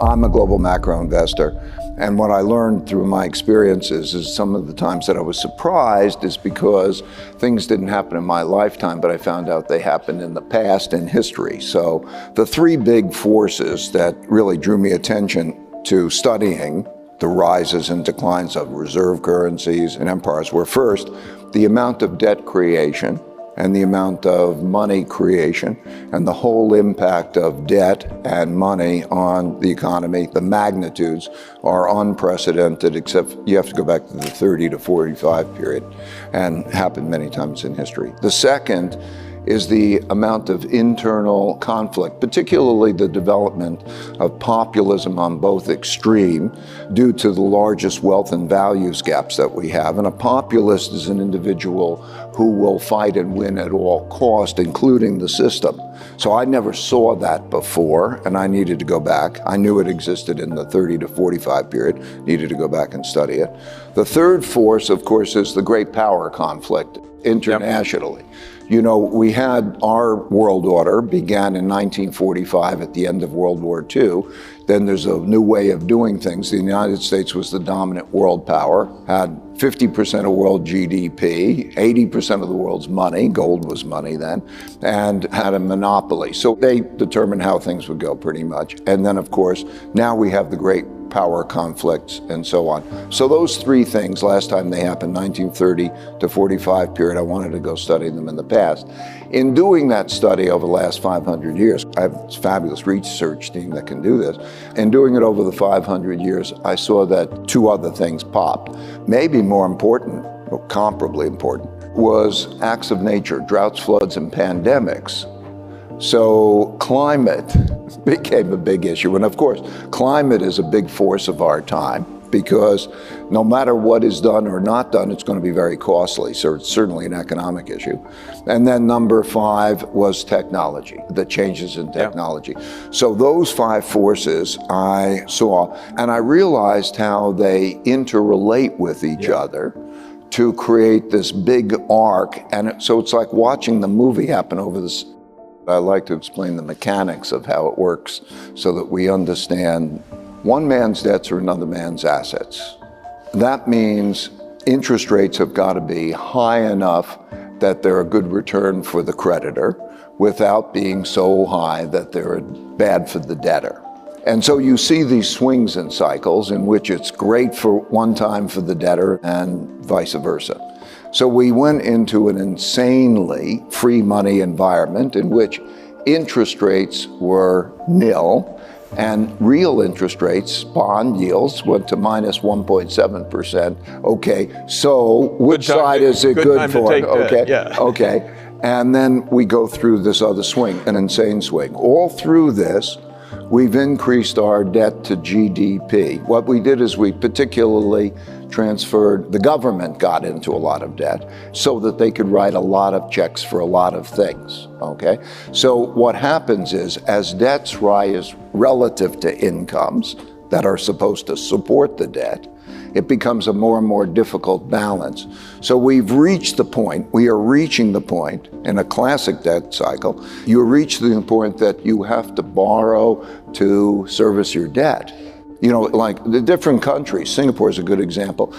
I'm a global macro investor, and what I learned through my experiences is some of the times that I was surprised is because things didn't happen in my lifetime, but I found out they happened in the past in history. So the three big forces that really drew me attention to studying the rises and declines of reserve currencies and empires were, first, the amount of debt creation and the amount of money creation and the whole impact of debt and money on the economy. The magnitudes are unprecedented, except you have to go back to the 30 to 45 period, and happened many times in history. The second is the amount of internal conflict, particularly the development of populism on both extreme due to the largest wealth and values gaps that we have. And a populist is an individual who will fight and win at all cost, including the system. So I never saw that before, and I needed to go back. I knew it existed in the 30 to 45 period, needed to go back and study it. The third force, of course, is the great power conflict internationally. Yep. You know, we had our world order began in 1945 at the end of World War II. Then there's a new way of doing things. The United States was the dominant world power, had 50% of world GDP, 80% of the world's money, gold was money then, and had a monopoly. So they determined how things would go pretty much. And then, of course, now we have the great power conflicts and so on. So those three things, last time they happened, 1930 to 45 period, I wanted to go study them in the past. In doing that study over the last 500 years, I have a fabulous research team that can do this. In doing it over the 500 years, I saw that two other things popped. Maybe more important, or comparably important, was acts of nature, droughts, floods, and pandemics. So climate became a big issue. And of course, climate is a big force of our time because no matter what is done or not done, it's going to be very costly. So it's certainly an economic issue. And then number 5 was technology, the changes in technology. Yeah. So those 5 forces I saw, and I realized how they interrelate with each other to create this big arc. And so it's like watching the movie happen over this. I like to explain the mechanics of how it works so that we understand one man's debts are another man's assets. That means interest rates have got to be high enough that they're a good return for the creditor without being so high that they're bad for the debtor. And so you see these swings and cycles in which it's great for one time for the debtor and vice versa. So we went into an insanely free money environment in which interest rates were nil and real interest rates, bond yields, went to minus 1.7%. Okay, so which side is it good for? Okay. And then we go through this other swing, an insane swing. All through this, we've increased our debt to GDP. What we did is we particularly transferred, the government got into a lot of debt so that they could write a lot of checks for a lot of things, okay? So what happens is as debts rise relative to incomes that are supposed to support the debt, it becomes a more and more difficult balance. So we've reached the point, we are reaching the point in a classic debt cycle, you reach the point that you have to borrow to service your debt. You know, like the different countries, Singapore is a good example.